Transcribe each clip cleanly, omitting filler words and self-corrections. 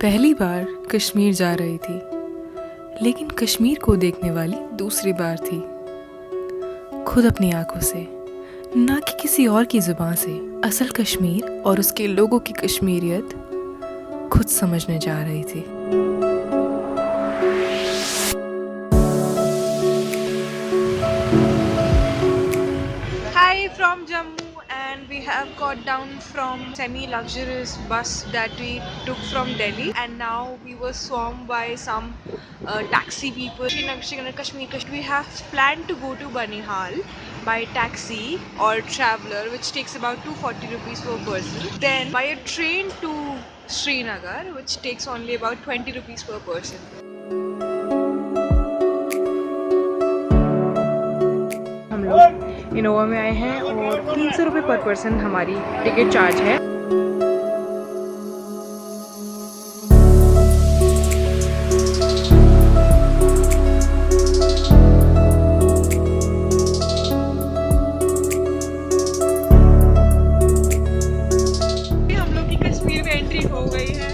पहली बार कश्मीर जा रही थी, लेकिन कश्मीर को देखने वाली दूसरी बार थी। खुद अपनी आंखों से, ना कि किसी और की जुबान से, असल कश्मीर और उसके लोगों की कश्मीरियत खुद समझने जा रही थी। Hi from Jammu, and we have got down from semi-luxurious bus that we took from Delhi, and now we were swarmed by some taxi people. Srinagar, Kashmir. We have planned to go to Banihal by taxi or traveller, which takes about 240 rupees per person. Then by a train to Srinagar, which takes only about 20 rupees per person. हम लोग Innova में आए हैं और 300 रुपये पर person हमारी ticket charge है। हम लोग की कश्मीर में एंट्री हो गई है।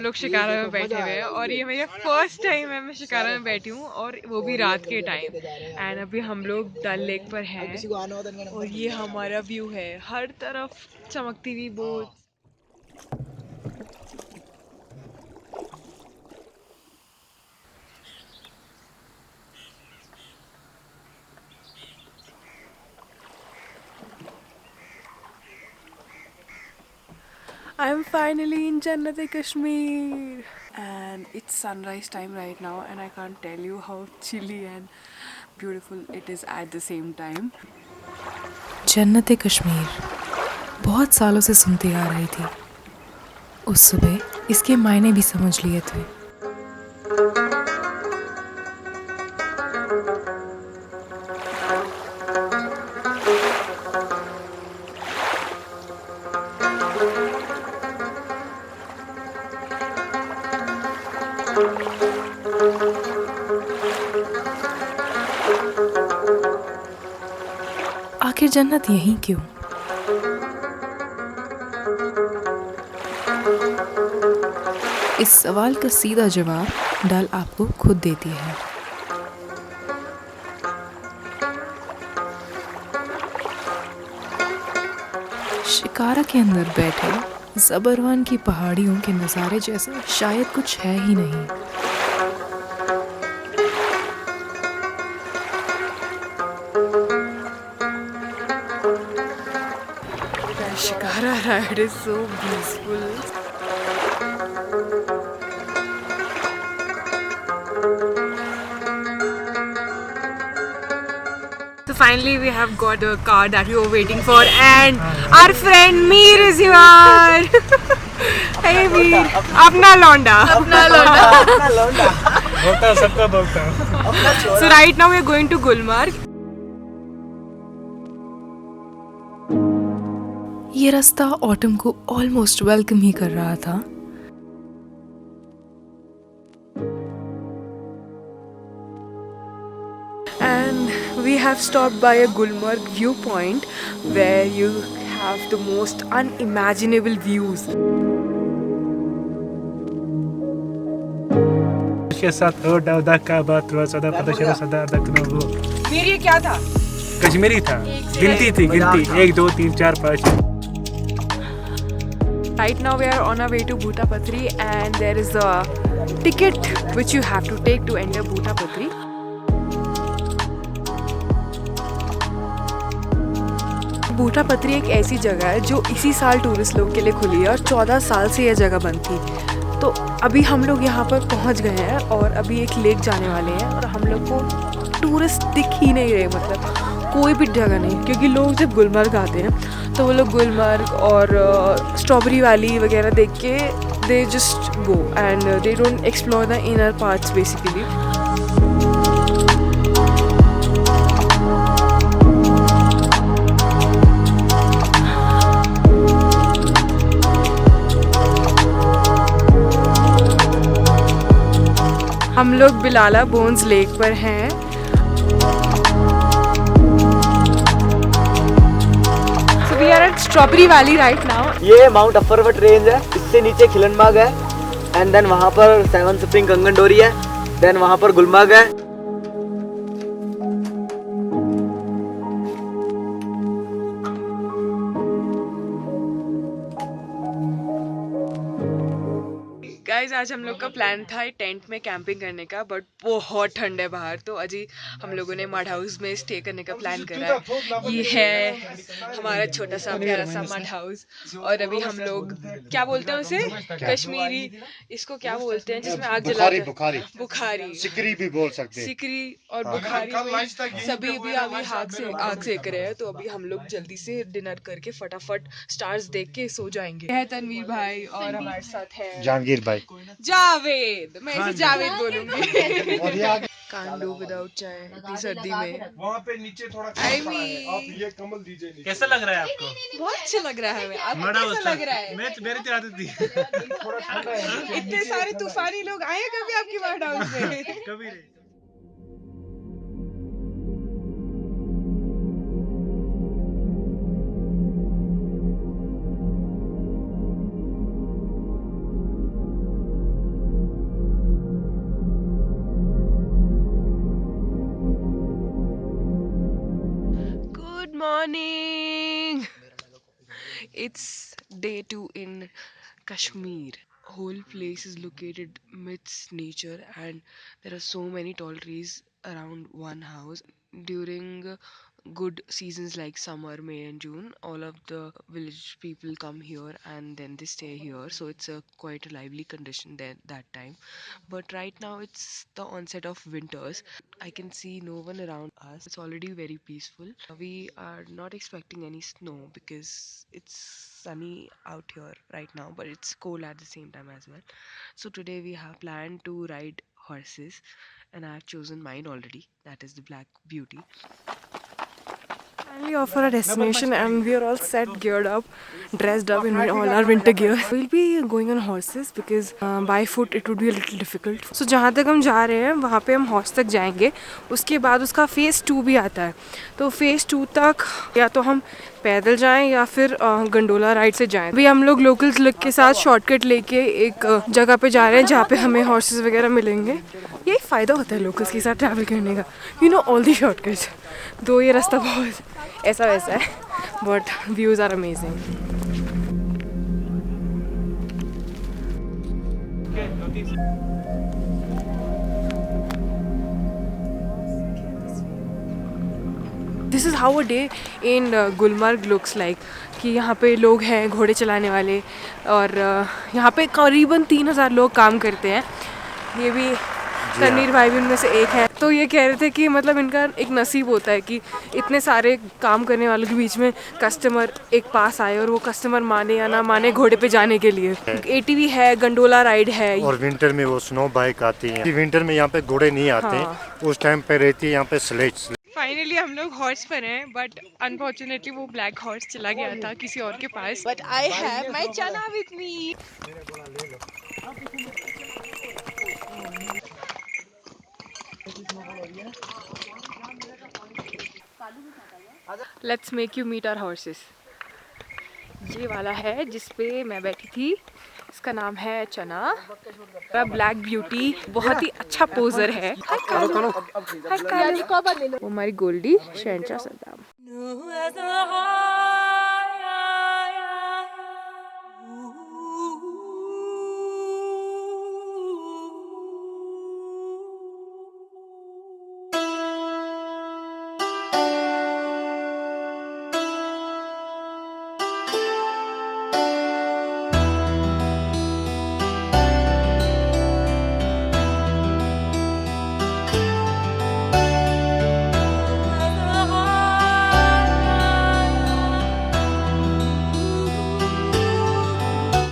लोग शिकारा में बैठे हुए हैं और ये मेरा फर्स्ट टाइम है मैं शिकारा में बैठी हूँ, और वो भी रात के टाइम। एंड अभी हम लोग डल लेक पर हैं और ये हमारा व्यू है, हर तरफ चमकती हुई boat. I'm finally in Jannat-e-Kashmir and it's sunrise time right now, and I can't tell you how chilly and beautiful it is at the same time. जन्नत-ए-कश्मीर बहुत सालों से सुनती आ रही थी। उस सुबह इसके मायने भी समझ लिए थे। आखिर जन्नत यहीं क्यों? इस सवाल का सीधा जवाब डल आपको खुद देती है। शिकारा के अंदर बैठे ज़बरवान की पहाड़ियों के नज़ारे जैसा शायद कुछ है ही नहीं। Shikara ride is so peaceful. So finally we have got the car that we were waiting for, and our friend Mir is here. Hey Mir, अपना लौंडा। बोलता सबका बोलता। So right now we are going to Gulmarg. ये रास्ता autumn को almost welcome ही कर रहा था। And we have stopped by a Gulmarg viewpoint where you have the most unimaginable views. के साथ और का बात हुआ सदा पता चला सदा वो फिर ये क्या था? कश्मीरी था, गिनती थी, गिनती 1 2 3 4 5। Right now we are on our way to Bhuta Patri, and there is a ticket which you have to take to enter Bhuta Patri. Bhuta Patri एक ऐसी जगह है जो इसी साल टूरिस्ट लोग के लिए खुली है, और 14 साल से यह जगह बंद थी। तो अभी हम लोग यहाँ पर पहुँच गए हैं और अभी एक लेक जाने वाले हैं, और हम लोग को टूरिस्ट दिख ही नहीं रहे, मतलब कोई भी जगह नहीं। क्योंकि लोग जब गुलमर्ग आते हैं तो वो लोग गुलमर्ग और स्ट्रॉबेरी वैली वगैरह देख के they just go and they don't explore the inner parts basically. हम लोग बिलाला बोन्स लेक पर हैं। Strawberry valley right now. ये माउंट अफरवट रेंज है, इससे नीचे खिलनबाग है, एंड देन वहाँ पर 7 स्प्रिंग कंगन डोरी है, देन वहाँ पर गुलमर्ग है। गाइज आज हम लोग का प्लान था टेंट में कैंपिंग करने का, बट बहुत ठंड है बाहर, तो अजी हम लोगों ने मड हाउस में स्टे करने का प्लान करा है। ये है हमारा छोटा सा प्यारा सा मड हाउस, और अभी हम लोग क्या बोलते हैं उसे कश्मीरी, इसको क्या बोलते हैं जिसमें आग जलाते हैं? बुखारी, सिकरी भी बोल सकते हैं। सिकरी और बुखारी में सभी भी अभी आग सेक रहे हैं, तो अभी हम लोग जल्दी से डिनर करके फटाफट स्टार्स देख के सो जाएंगे। है तनवीर भाई और हमारे साथ है जहांगीर भाई, जावेद, मैं इसे जावेद बोलूंगी। कान डू विदाउट चाय इतनी सर्दी में। वहाँ पे नीचे थोड़ा आप ये कमल दीजिए नीचे। कैसा लग रहा है आपको? बहुत अच्छा लग रहा है। आपको कैसा लग रहा है? मेरी तो आदत थी। थोड़ा ठंडा है। इतने सारे तूफानी लोग आए कभी आपकी मड हाउस में? कभी नहीं। Good morning. It's day 2 in Kashmir. Whole place is located midst nature, and there are so many tall trees around one house. During good seasons like summer, May and June, all of the village people come here and then they stay here, so it's a quite a lively condition there that time. But right now it's the onset of winters. I can see no one around us. It's already very peaceful. We are not expecting any snow because it's sunny out here right now, but it's cold at the same time as well. So today we have planned to ride horses, and I have chosen mine already. That is the Black Beauty. Finally off for our destination and we are all set, geared up, dressed up in all our winter gear. We'll be going on horses because by foot it would be a little difficult. So जहाँ तक हम जा रहे हैं वहाँ पे हम horse तक जाएंगे, उसके बाद उसका फेज़ 2 भी आता है, तो फेज़ 2 तक या तो हम पैदल जाएं या फिर गंडोला राइड से जाएं। अभी हम लोग लोकल्स लोग के साथ शॉर्टकट लेके एक जगह पे जा रहे हैं जहाँ पे हमें हॉर्सेस वगैरह मिलेंगे। यही फ़ायदा होता है लोकल्स के साथ ट्रैवल करने का, you know all the shortcuts. दो ये रास्ता बहुत ऐसा वैसा है, but views are amazing. This is how a day in Gulmarg looks like, कि यहाँ पे लोग हैं घोड़े चलाने वाले, और यहाँ पे करीबन 3000 लोग काम करते हैं। ये भी तनवीर भाई भी उनमें से एक है। तो ये कह रहे थे कि मतलब इनका एक नसीब होता है कि इतने सारे काम करने वालों के बीच में कस्टमर एक पास आए, और वो कस्टमर माने या ना माने घोड़े पे जाने के लिए। ATV है, गंडोला राइड है, और विंटर में वो स्नो बाइक आती है। विंटर में यहाँ पे घोड़े नहीं आते हैं, उस टाइम पे रहती है यहाँ पे स्लेज। फाइनली हम लोग हॉर्स पर हैं, बट अनफॉर्चुनेटली वो ब्लैक हॉर्स चला गया था किसी और के पास। But I have my chana with me. Let's make you meet our horses. ये वाला है जिसपे मैं बैठी थी, इसका नाम है चना। ब्लैक ब्यूटी बहुत ही अच्छा पोजर है। वो हमारी गोल्डी शहनशाह सद्दाम।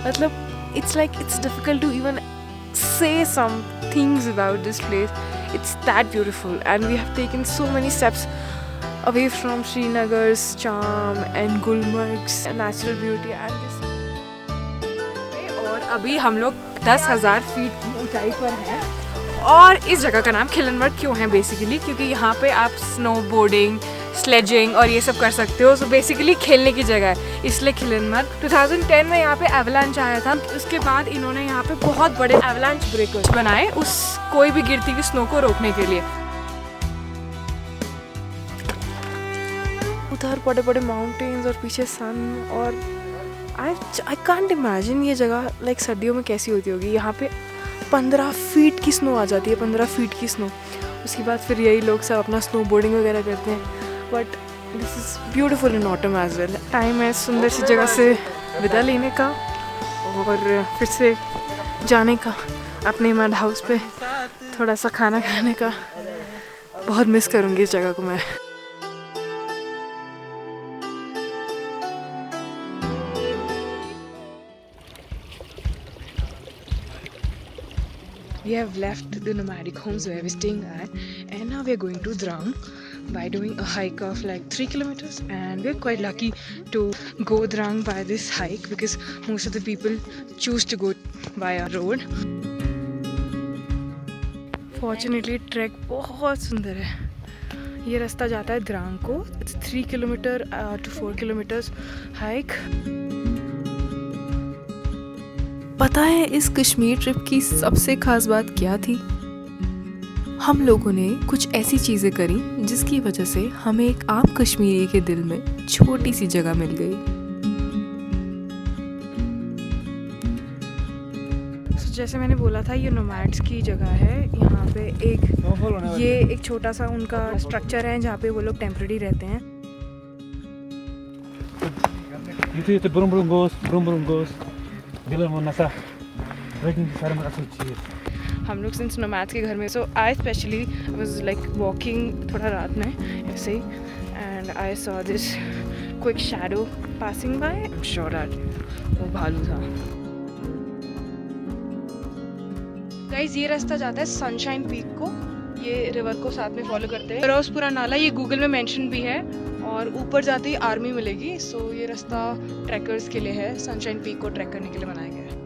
मतलब it's like it's difficult to even say some things about this place. It's that beautiful, and we have taken so many steps away from Srinagar's charm and Gulmarg's natural beauty and this. और अभी हम लोग 10,000 feet की ऊंचाई पर हैं, और इस जगह का नाम खिलनमर्ग क्यों है बेसिकली, क्योंकि यहाँ पे आप स्नो बोर्डिंग, स्लेजिंग और ये सब कर सकते हो। सो बेसिकली खेलने की जगह है, इसलिए खिलनमर्ग। 2010 में यहाँ पे एवलांच आया था, उसके बाद इन्होंने यहाँ पे बहुत बड़े एवलांच ब्रेकर्स बनाए उस कोई भी गिरती हुई स्नो को रोकने के लिए। उधर बड़े बड़े माउंटेन्स और पीछे सन, और आई कांट इमेजिन ये जगह लाइक सर्दियों में कैसी होती होगी। यहाँ पे 15 फीट की स्नो आ जाती है, 15 फीट की स्नो। उसके बाद फिर यही लोग सब अपना स्नो बोर्डिंग वगैरह करते हैं। But this is beautiful in autumn as well. Time है सुंदर सी जगह से विदा लेने का और फिर से जाने का अपने मड हाउस पे थोड़ा सा खाना खाने का। बहुत मिस करूँगी इस जगह को मैं। We have left the nomadic homes where we're staying at, and now we're going to Drang by doing a hike of like 3 kilometers, and we're quite lucky to go Drang by this hike because most of the people choose to go by a road. Fortunately trek बहुत सुंदर है। ये रास्ता जाता है द्रांग को। It's 3 kilometer to 4 kilometers hike. पता है इस कश्मीर ट्रिप की सबसे खास बात क्या थी? हम लोगों ने कुछ ऐसी चीज़ें करी जिसकी वजह से हमें एक आम कश्मीरी के दिल में छोटी सी जगह मिल गई। जैसे मैंने बोला था, ये नोमैड्स की जगह है। यहाँ पे एक छोटा सा उनका स्ट्रक्चर है जहाँ पे वो लोग टेम्पररी रहते हैं। हम लोग सिंस नोमैड्स के घर में, so I specially was like walking थोड़ा रात में ऐसे ही, and I saw this quick shadow passing by. I am sure that वो भालू था। गाइस, ये रास्ता जाता है सनशाइन पीक को। ये रिवर को साथ में फॉलो करते हैं। फिरोजपुरा नाला ये गूगल में मेंशन भी है, और ऊपर जाते ही आर्मी मिलेगी। सो ये रास्ता ट्रैकर्स के लिए है, सनशाइन पीक को ट्रैक करने के लिए बनाया गया है।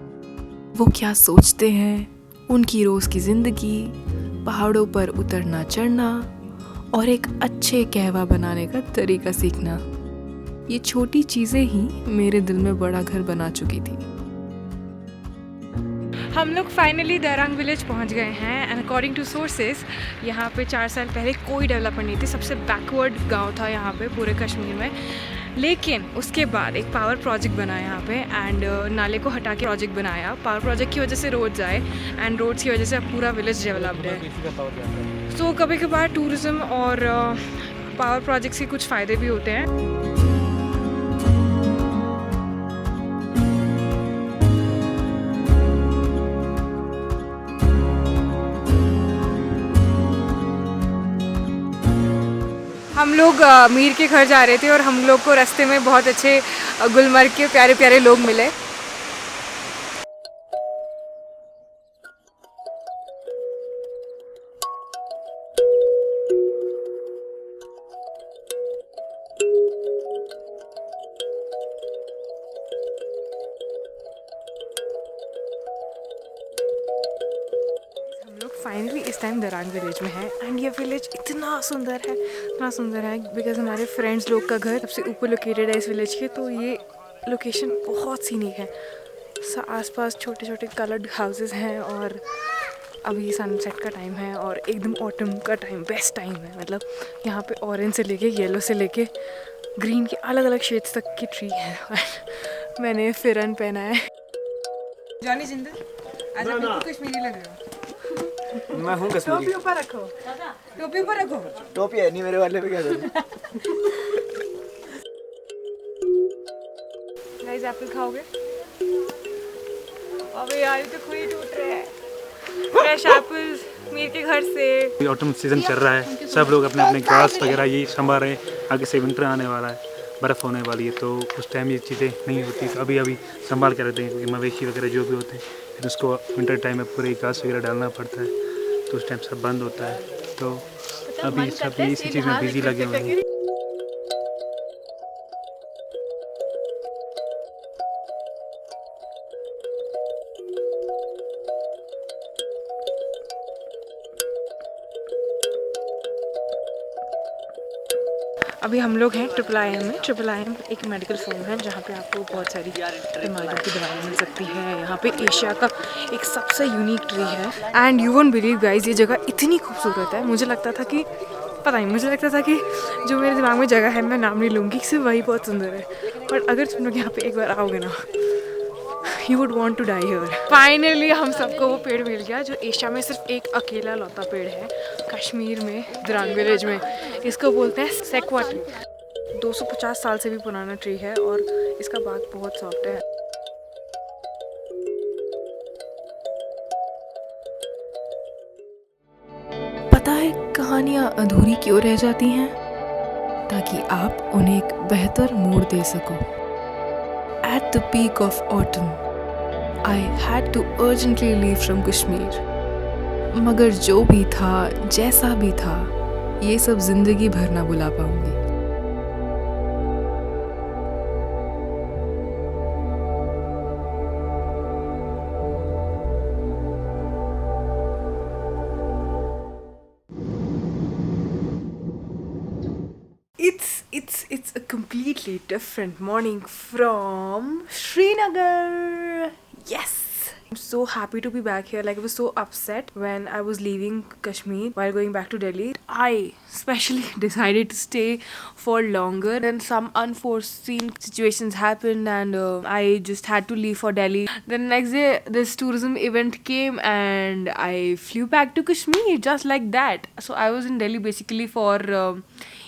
वो क्या सोचते हैं, उनकी रोज़ की ज़िंदगी, पहाड़ों पर उतरना चढ़ना और एक अच्छे कहवा बनाने का तरीका सीखना, ये छोटी चीज़ें ही मेरे दिल में बड़ा घर बना चुकी थी। हम लोग फाइनली दरांग विलेज पहुंच गए हैं, एंड अकॉर्डिंग टू सोर्सेज यहाँ पे 4 साल पहले कोई डेवलपमेंट नहीं थी। सबसे बैकवर्ड गांव था यहाँ पे पूरे कश्मीर में। लेकिन उसके बाद एक पावर प्रोजेक्ट बना यहाँ पे, एंड नाले को हटा के प्रोजेक्ट बनाया। पावर प्रोजेक्ट की वजह से रोड्स आए, एंड रोड्स की वजह से अब पूरा विलेज डेवलप्ड है। सो कभी कभार टूरिज़्म और पावर प्रोजेक्ट्स के कुछ फ़ायदे भी होते हैं। हम लोग मीर के घर जा रहे थे और हम लोग को रास्ते में बहुत अच्छे गुलमर्ग के प्यारे प्यारे लोग मिले। फाइनली इस टाइम दरांग विलेज में है, एंड ये विलेज इतना सुंदर है बिकॉज हमारे फ्रेंड्स लोग का घर सबसे ऊपर लोकेटेड है इस विलेज के। तो ये लोकेशन बहुत सीनिक है। आसपास छोटे छोटे कलर्ड हाउसेस हैं, और अभी सनसेट का टाइम है और एकदम ऑटम का टाइम बेस्ट टाइम है। मतलब यहाँ पे ऑरेंज से लेके येलो से लेके ग्रीन के अलग अलग शेड्स तक की ट्री है। और मैंने फिरन पहना है। जॉनी जिंदल, आज आप बिल्कुल कश्मीरी लग रहे हो। मैं हूँ कश्मीरी। टोपी ऊपर रखो, टोपी ऊपर रखो। टोपी है नहीं मेरे वाले पे, क्या करूँ? गाइस, एप्पल खाओगे? अबे यार, ये तो खुई टूट रहे हैं। फ्रेश एप्पल्स मीर के घर से। ऑटम सीजन चल रहा है, सब लोग अपने अपने घास वगैरह यही संभाल रहे हैं। आगे से विंटर आने वाला है, बर्फ़ होने वाली है, तो उस टाइम ये चीज़ें नहीं होती। तो अभी संभाल के रखते हैं, क्योंकि मवेशी वगैरह जो भी होते हैं फिर उसको विंटर टाइम में पूरे घास वगैरह डालना पड़ता है, तो उस टाइम सब बंद होता है। तो अभी सब इसी चीज़ में बिजी लगे हुए हैं। अभी हम लोग हैं IIM में। IIM एक मेडिकल फॉर्म है जहाँ पे आपको बहुत सारी बीमारियों की दवाई मिल सकती है। यहाँ पे एशिया का एक सबसे यूनिक ट्री है and you won't believe guys, ये जगह इतनी खूबसूरत है। मुझे लगता था कि मुझे लगता था कि जो मेरे दिमाग में जगह है मैं नाम नहीं लूँगी, सिर्फ वही बहुत सुंदर है। पर अगर तुम लोग यहाँ पे एक बार आओगे ना, You would want to die here. Finally हम सबको वो पेड़ मिल गया जो एशिया में सिर्फ एक अकेला लौता पेड़ है, कश्मीर में द्रांग विलेज में। इसको बोलते हैं सेक्वा ट्री। 250 साल से भी पुराना ट्री है और इसका बाग बहुत सॉफ्ट है। पता है कहानियाँ अधूरी क्यों रह जाती हैं? ताकि आप उन्हें एक बेहतर मोड़ दे सको। At the peak of autumn, I had to urgently leave from Kashmir. मगर जो भी था, जैसा भी था, ये सब जिंदगी भर ना भुला पाऊंगी। It's a completely different morning from Srinagar. Yes! I'm so happy to be back here. Like, I was so upset when I was leaving Kashmir while going back to Delhi. I specially decided to stay for longer. Then some unforeseen situations happened and I just had to leave for Delhi. Then next day, this tourism event came and I flew back to Kashmir just like that. So I was in Delhi basically for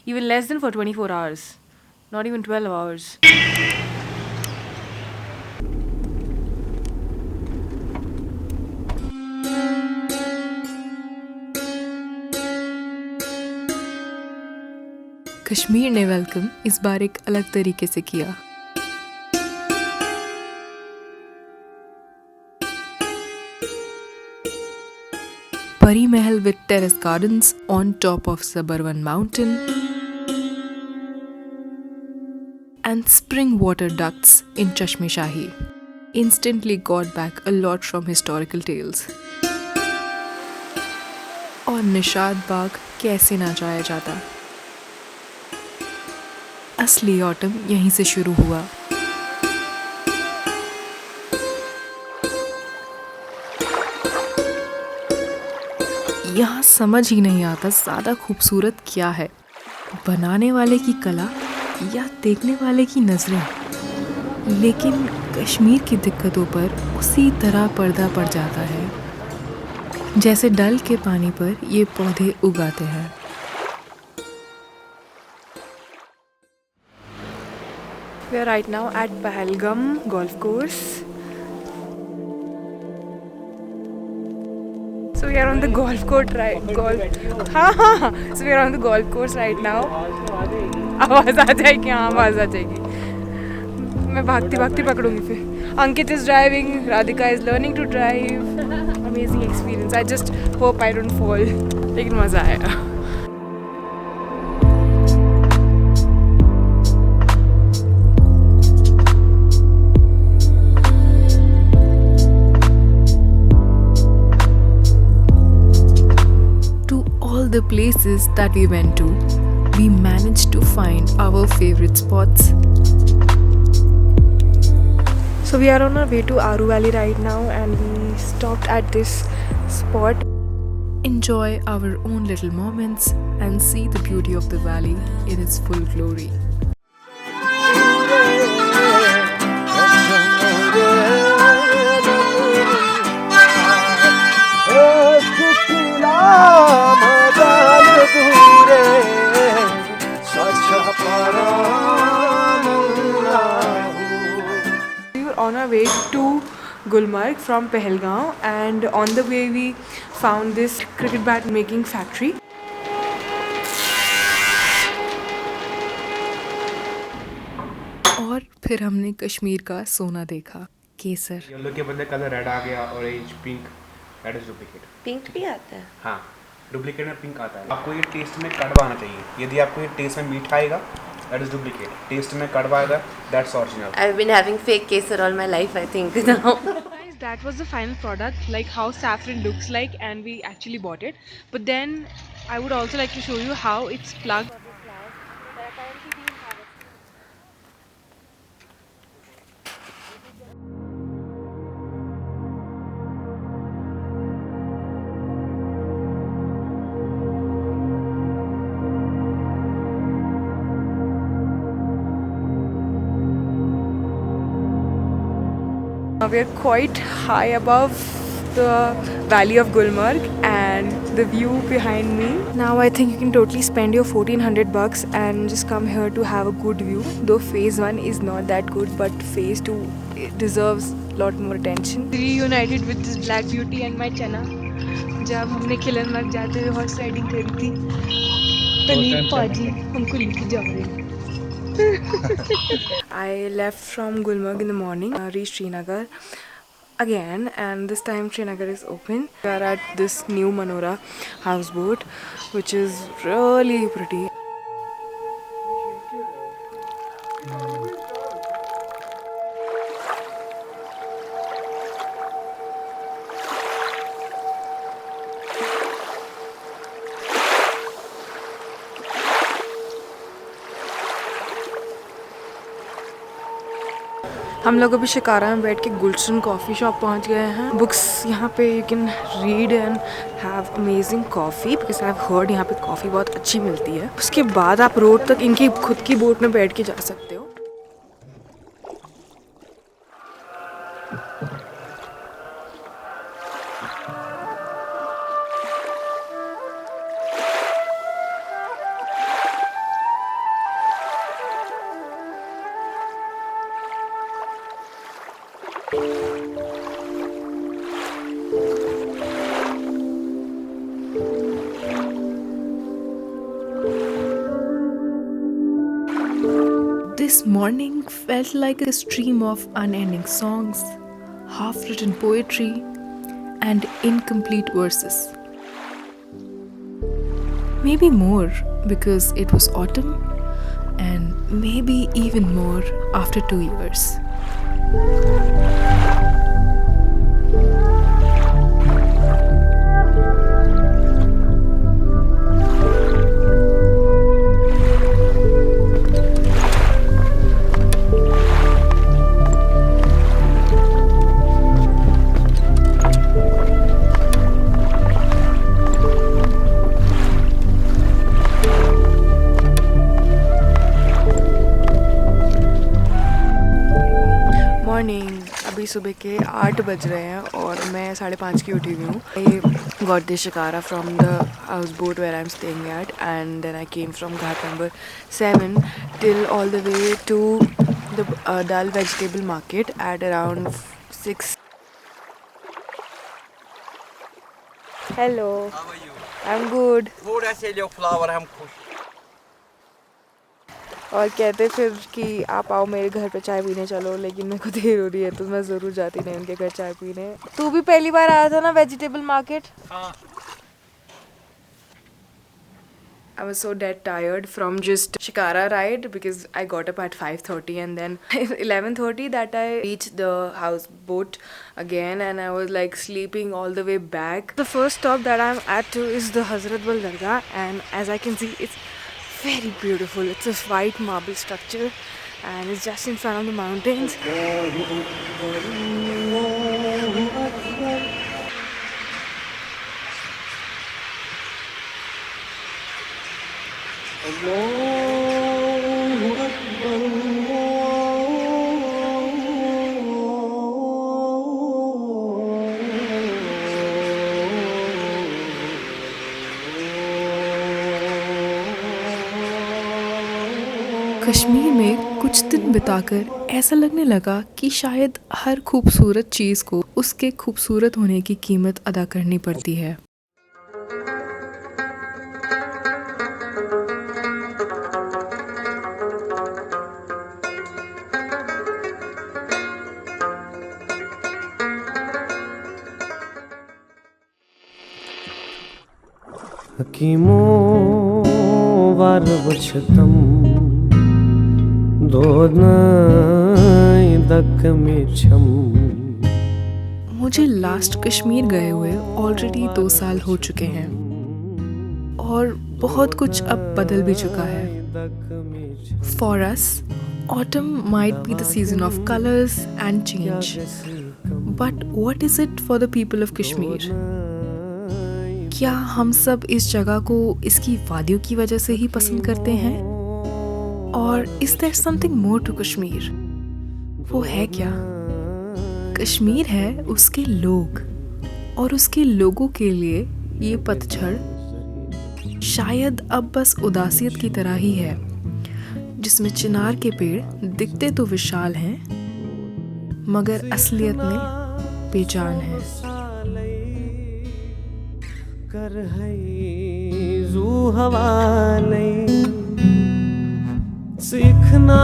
even less than for 24 hours. Not even 12 hours. Kashmir ने welcome इस बार एक अलग तरीके से किया। Pari Mahal with terrace gardens on top of Suburban Mountain and spring water ducts in Chashme Shahi instantly got back a lot from historical tales. और निशाद बाग कैसे ना जाया जाता। असली ऑटम यहीं से शुरू हुआ। यहाँ समझ ही नहीं आता ज़्यादा खूबसूरत क्या है, बनाने वाले की कला या देखने वाले की नज़रें। लेकिन कश्मीर की दिक्कतों पर उसी तरह पर्दा पड़ जाता है जैसे डल के पानी पर ये पौधे उगाते हैं। We are right now at Pahalgam golf course. So we are on the golf course right. So we are on the golf course right now. आवाज़ आ जाएगी, हाँ आवाज़ आ जाएगी। मैं भागती भागती पकड़ूंगी फिर। Ankit is driving, Radhika is learning to drive. Amazing experience. I just hope I don't fall. लेकिन मज़ा आएगा। The places that we went to, we managed to find our favorite spots. So we are on our way to Aru Valley right now and we stopped at this spot. Enjoy our own little moments and see the beauty of the valley in its full glory. We were on our way to Gulmarg from Pahalgam and on the way we found this cricket bat making factory. और फिर हमने कश्मीर का सोना देखा, केसर। Yellow के बदले colour red आ गया, orange, pink, that is duplicate. Pink भी आता है? हाँ, डुप्लीकेट में पिंक आता है। आपको ये टेस्ट में कड़वा आना चाहिए। यदि आपको ये टेस्ट में मीठा आएगा, दैट इज डुप्लीकेट। टेस्ट में कड़वा आएगा, that's original. I've been having fake kesar all my life, I think now. Guys, that was the final product, like how saffron looks like, and we actually bought it. But then I would also like to show you how it's plugged. We are quite high above the valley of Gulmarg and the view behind me. Now I think you can totally spend your 1400 bucks and just come here to have a good view. Though phase 1 is not that good, but phase 2 it deserves a lot more attention. Reunited with this black beauty and my chana. जब हमने खिलनमर्ग जाते हुए horse riding करी थी, तनीब पाजी हमको लेके जा रहे हैं. I left from Gulmarg in the morning, reached Srinagar again, and this time Srinagar is open. We are at this new Manora houseboat, which is really pretty. हम लोग अभी शिकारा में बैठ के गुलशन कॉफ़ी शॉप पहुंच गए हैं. बुक्स यहाँ पे you can read and have amazing coffee because I have heard यहाँ पे कॉफ़ी बहुत अच्छी मिलती है. उसके बाद आप रोड तक इनकी खुद की बोट में बैठ के जा सकते हो. This morning felt like a stream of unending songs, half-written poetry, and incomplete verses. Maybe more because it was autumn, and maybe even more after 2 years. अभी सुबह के 8 बज रहे हैं और मैं 5:30 की उठी हुई हूँ. I got the Shikara from the houseboat where I'm staying at, and then I came from ghat number 7 till all the way to the Dal vegetable market at around 6. Hello. How are you? I'm good. थोड़ा से जो flower हम खुश. और कहते फिर कि आप आओ मेरे घर पे चाय पीने चलो, लेकिन मेरे को देर हो रही है तो मैं ज़रूर जाती नहीं उनके घर चाय पीने. तू भी पहली बार आया था ना वेजिटेबल मार्केट? हाँ. I was so dead tired from just Shikara ride because I got up at 5:30 and then 11:30 that I reached the houseboat again and I was like sleeping all the way back. The first stop that I'm at is the Hazrat Bal Dargah, and as I can see it's very beautiful. It's a white marble structure and it's just in front of the mountains. Kashmir में कुछ दिन बिताकर ऐसा लगने लगा कि शायद हर खूबसूरत चीज़ को उसके खूबसूरत होने की कीमत अदा करनी पड़ती है. हकीमों वार वचतम मुझे लास्ट कश्मीर गए हुए ऑलरेडी 2 साल हो चुके हैं और बहुत कुछ अब बदल भी चुका है. For us autumn might be the season of colours and change, but what is it for the people of Kashmir? क्या हम सब इस जगह को इसकी वादियों की वजह से ही पसंद करते हैं? और is there something more to Kashmir? वो है क्या? कश्मीर है उसके लोग, और उसके लोगों के लिए ये पतझड़ शायद अब बस उदासियत की तरह ही है, जिसमें चिनार के पेड़ दिखते तो विशाल हैं मगर असलियत में बेजान हैं। कर है जू हवाले सीखना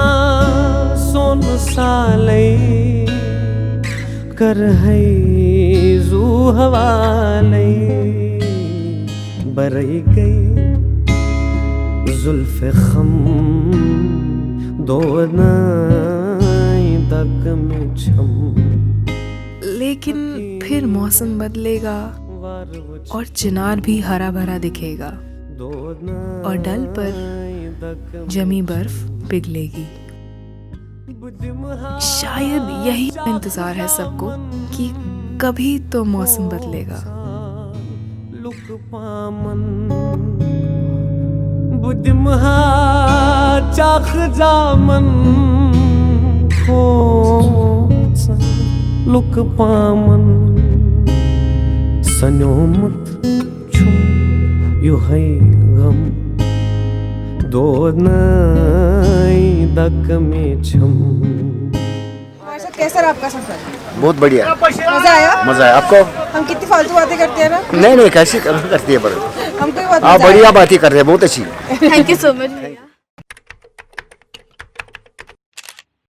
सोन साले कर है जू हवाले बरई गई जुल्फ़े खम दो तक में छम। लेकिन फिर मौसम बदलेगा और चिनार भी हरा भरा दिखेगा और डल पर जमी बर्फ पिघलेगी। शायद यही इंतजार है सबको कि कभी तो मौसम बदलेगा। लुक पामन बुदिमहा चाख जामन हो लुक पामन सनोमत छुम यु है गम दो दक में छम। कैसा रहा आपका सफर? बहुत बढ़िया, मजा आया? मजा है। आपको? हम कितनी फालतू बातें करते हैं ना। नहीं कैसी करती है, पर हमको आप बढ़िया बातें कर रहे हैं, बहुत अच्छी। Thank you so much.